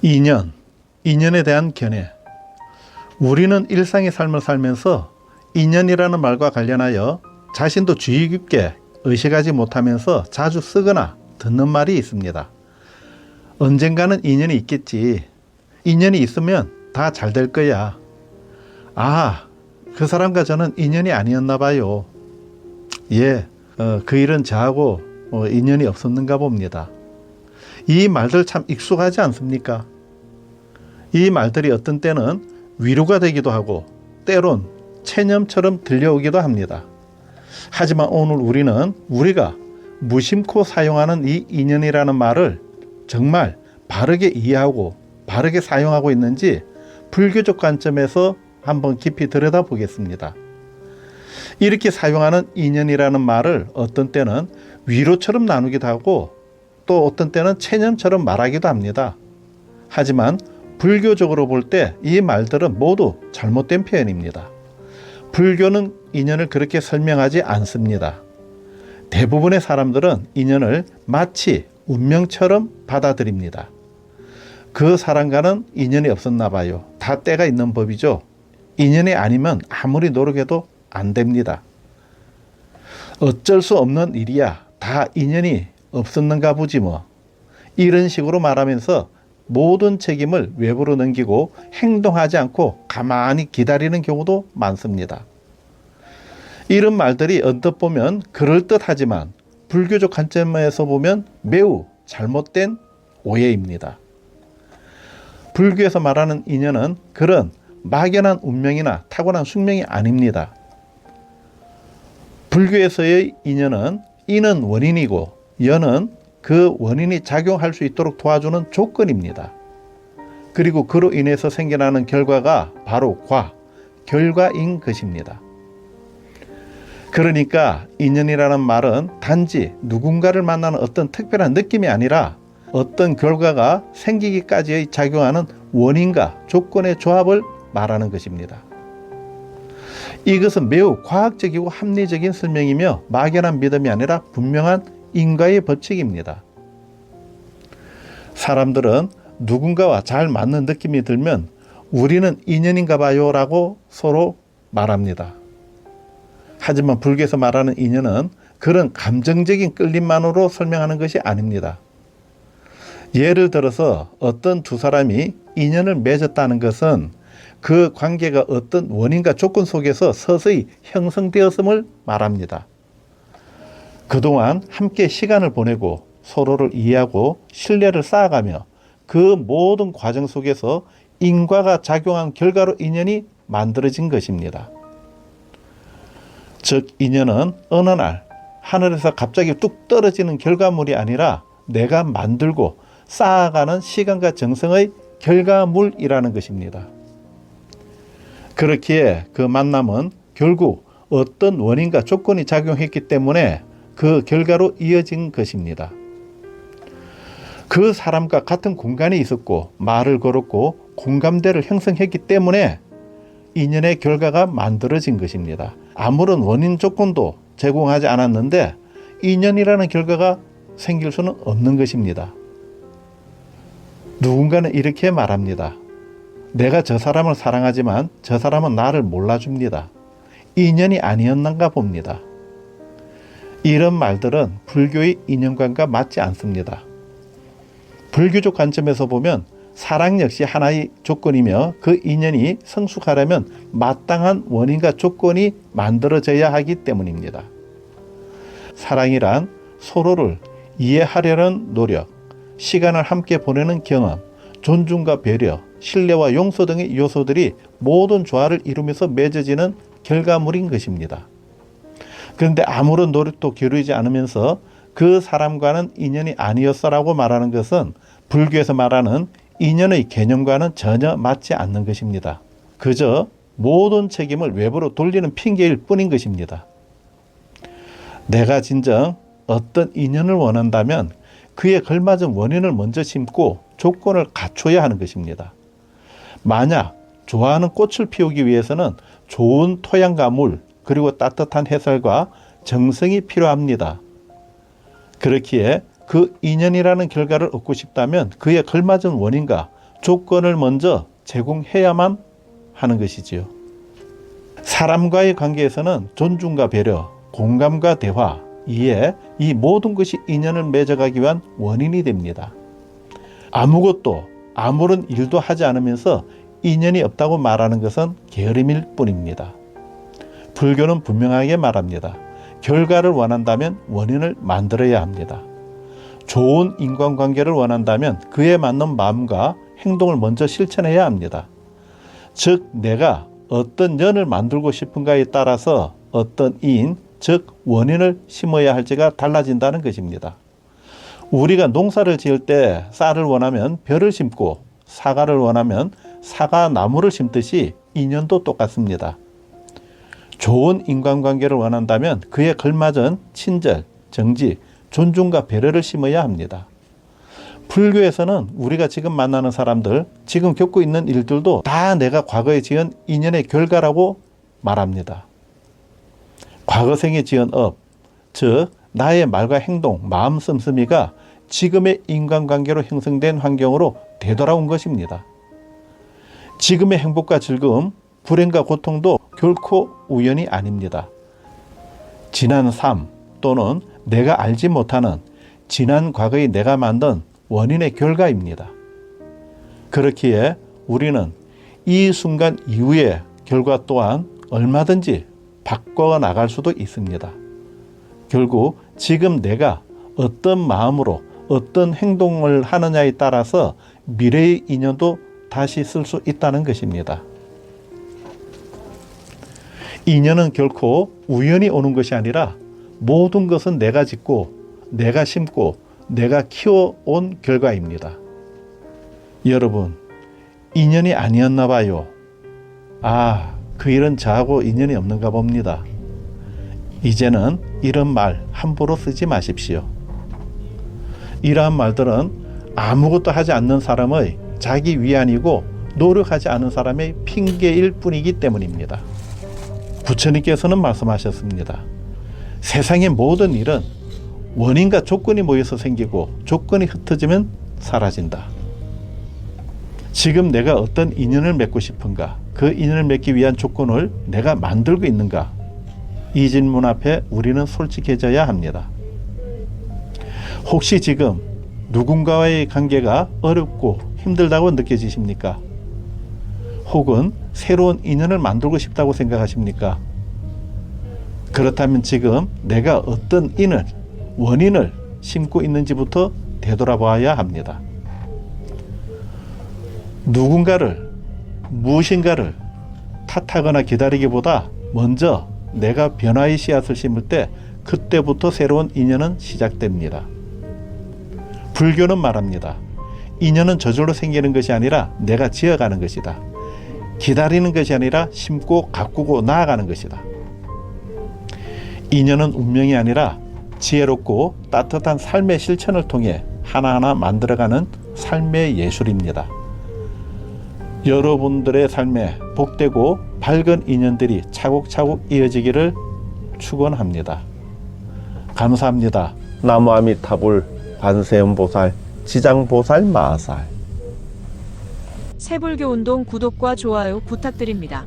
인연, 인연에 대한 견해. 우리는 일상의 삶을 살면서 인연이라는 말과 관련하여 자신도 주의 깊게 의식하지 못하면서 자주 쓰거나 듣는 말이 있습니다. 언젠가는 인연이 있겠지. 인연이 있으면 다 잘 될 거야. 아, 그 사람과 저는 인연이 아니었나 봐요. 예, 그 일은 저하고 인연이 없었는가 봅니다. 이 말들 참 익숙하지 않습니까? 이 말들이 어떤 때는 위로가 되기도 하고 때론 체념처럼 들려오기도 합니다. 하지만 오늘 우리는 우리가 무심코 사용하는 이 인연이라는 말을 정말 바르게 이해하고 바르게 사용하고 있는지 불교적 관점에서 한번 깊이 들여다보겠습니다. 이렇게 사용하는 인연이라는 말을 어떤 때는 위로처럼 나누기도 하고 또 어떤 때는 체념처럼 말하기도 합니다. 하지만 불교적으로 볼 때 이 말들은 모두 잘못된 표현입니다. 불교는 인연을 그렇게 설명하지 않습니다. 대부분의 사람들은 인연을 마치 운명처럼 받아들입니다. 그 사람과는 인연이 없었나 봐요. 다 때가 있는 법이죠. 인연이 아니면 아무리 노력해도 안 됩니다. 어쩔 수 없는 일이야. 다 인연이 없었는가 보지 뭐. 이런 식으로 말하면서 모든 책임을 외부로 넘기고 행동하지 않고 가만히 기다리는 경우도 많습니다. 이런 말들이 언뜻 보면 그럴듯하지만 불교적 관점에서 보면 매우 잘못된 오해입니다. 불교에서 말하는 인연은 그런 막연한 운명이나 타고난 숙명이 아닙니다. 불교에서의 인연은 인은 원인이고 연은 그 원인이 작용할 수 있도록 도와주는 조건입니다. 그리고 그로 인해서 생겨나는 결과가 바로 결과인 것입니다. 그러니까 인연이라는 말은 단지 누군가를 만나는 어떤 특별한 느낌이 아니라 어떤 결과가 생기기까지의 작용하는 원인과 조건의 조합을 말하는 것입니다. 이것은 매우 과학적이고 합리적인 설명이며 막연한 믿음이 아니라 분명한 인과의 법칙입니다. 사람들은 누군가와 잘 맞는 느낌이 들면 우리는 인연인가 봐요 라고 서로 말합니다. 하지만 불교에서 말하는 인연은 그런 감정적인 끌림만으로 설명하는 것이 아닙니다. 예를 들어서 어떤 두 사람이 인연을 맺었다는 것은 그 관계가 어떤 원인과 조건 속에서 서서히 형성되었음을 말합니다. 그동안 함께 시간을 보내고 서로를 이해하고 신뢰를 쌓아가며 그 모든 과정 속에서 인과가 작용한 결과로 인연이 만들어진 것입니다. 즉 인연은 어느 날 하늘에서 갑자기 뚝 떨어지는 결과물이 아니라 내가 만들고 쌓아가는 시간과 정성의 결과물이라는 것입니다. 그렇기에 그 만남은 결국 어떤 원인과 조건이 작용했기 때문에 그 결과로 이어진 것입니다. 그 사람과 같은 공간에 있었고 말을 걸었고 공감대를 형성했기 때문에 인연의 결과가 만들어진 것입니다. 아무런 원인 조건도 제공하지 않았는데 인연이라는 결과가 생길 수는 없는 것입니다. 누군가는 이렇게 말합니다. 내가 저 사람을 사랑하지만 저 사람은 나를 몰라줍니다. 인연이 아니었는가 봅니다. 이런 말들은 불교의 인연관과 맞지 않습니다. 불교적 관점에서 보면 사랑 역시 하나의 조건이며 그 인연이 성숙하려면 마땅한 원인과 조건이 만들어져야 하기 때문입니다. 사랑이란 서로를 이해하려는 노력, 시간을 함께 보내는 경험, 존중과 배려, 신뢰와 용서 등의 요소들이 모든 조화를 이루면서 맺어지는 결과물인 것입니다. 그런데 아무런 노력도 기울이지 않으면서 그 사람과는 인연이 아니었어라고 말하는 것은 불교에서 말하는 인연의 개념과는 전혀 맞지 않는 것입니다. 그저 모든 책임을 외부로 돌리는 핑계일 뿐인 것입니다. 내가 진정 어떤 인연을 원한다면 그에 걸맞은 원인을 먼저 심고 조건을 갖춰야 하는 것입니다. 만약 좋아하는 꽃을 피우기 위해서는 좋은 토양과 물, 그리고 따뜻한 햇살과 정성이 필요합니다. 그렇기에 그 인연이라는 결과를 얻고 싶다면 그에 걸맞은 원인과 조건을 먼저 제공해야만 하는 것이지요. 사람과의 관계에서는 존중과 배려, 공감과 대화, 이해, 이 모든 것이 인연을 맺어가기 위한 원인이 됩니다. 아무것도 아무런 일도 하지 않으면서 인연이 없다고 말하는 것은 게으름일 뿐입니다. 불교는 분명하게 말합니다. 결과를 원한다면 원인을 만들어야 합니다. 좋은 인간관계를 원한다면 그에 맞는 마음과 행동을 먼저 실천해야 합니다. 즉 내가 어떤 년을 만들고 싶은가에 따라서 어떤 인, 즉 원인을 심어야 할지가 달라진다는 것입니다. 우리가 농사를 지을 때 쌀을 원하면 벼를 심고 사과를 원하면 사과나무를 심듯이 인연도 똑같습니다. 좋은 인간관계를 원한다면 그에 걸맞은 친절, 정지, 존중과 배려를 심어야 합니다. 불교에서는 우리가 지금 만나는 사람들, 지금 겪고 있는 일들도 다 내가 과거에 지은 인연의 결과라고 말합니다. 과거생에 지은 업, 즉 나의 말과 행동, 마음 씀씀이가 지금의 인간관계로 형성된 환경으로 되돌아온 것입니다. 지금의 행복과 즐거움, 불행과 고통도 결코 우연이 아닙니다. 지난 삶 또는 내가 알지 못하는 지난 과거의 내가 만든 원인의 결과입니다. 그렇기에 우리는 이 순간 이후의 결과 또한 얼마든지 바꿔 나갈 수도 있습니다. 결국 지금 내가 어떤 마음으로 어떤 행동을 하느냐에 따라서 미래의 인연도 다시 쓸 수 있다는 것입니다. 인연은 결코 우연히 오는 것이 아니라 모든 것은 내가 짓고 내가 심고 내가 키워온 결과입니다. 여러분, 인연이 아니었나 봐요. 그 일은 저하고 인연이 없는가 봅니다. 이제는 이런 말 함부로 쓰지 마십시오. 이러한 말들은 아무것도 하지 않는 사람의 자기 위안이고 노력하지 않은 사람의 핑계일 뿐이기 때문입니다. 부처님께서는 말씀하셨습니다. 세상의 모든 일은 원인과 조건이 모여서 생기고 조건이 흩어지면 사라진다. 지금 내가 어떤 인연을 맺고 싶은가? 그 인연을 맺기 위한 조건을 내가 만들고 있는가? 이 질문 앞에 우리는 솔직해져야 합니다. 혹시 지금 누군가와의 관계가 어렵고 힘들다고 느껴지십니까? 혹은 새로운 인연을 만들고 싶다고 생각하십니까? 그렇다면 지금 내가 어떤 인을, 원인을 심고 있는지부터 되돌아봐야 합니다. 누군가를, 무엇인가를 탓하거나 기다리기보다 먼저 내가 변화의 씨앗을 심을 때 그때부터 새로운 인연은 시작됩니다. 불교는 말합니다. 인연은 저절로 생기는 것이 아니라 내가 지어가는 것이다. 기다리는 것이 아니라 심고 가꾸고 나아가는 것이다. 인연은 운명이 아니라 지혜롭고 따뜻한 삶의 실천을 통해 하나하나 만들어가는 삶의 예술입니다. 여러분들의 삶에 복되고 밝은 인연들이 차곡차곡 이어지기를 축원합니다. 감사합니다. 나무아미타불 관세음보살 지장보살 마살. 새불교운동 구독과 좋아요 부탁드립니다.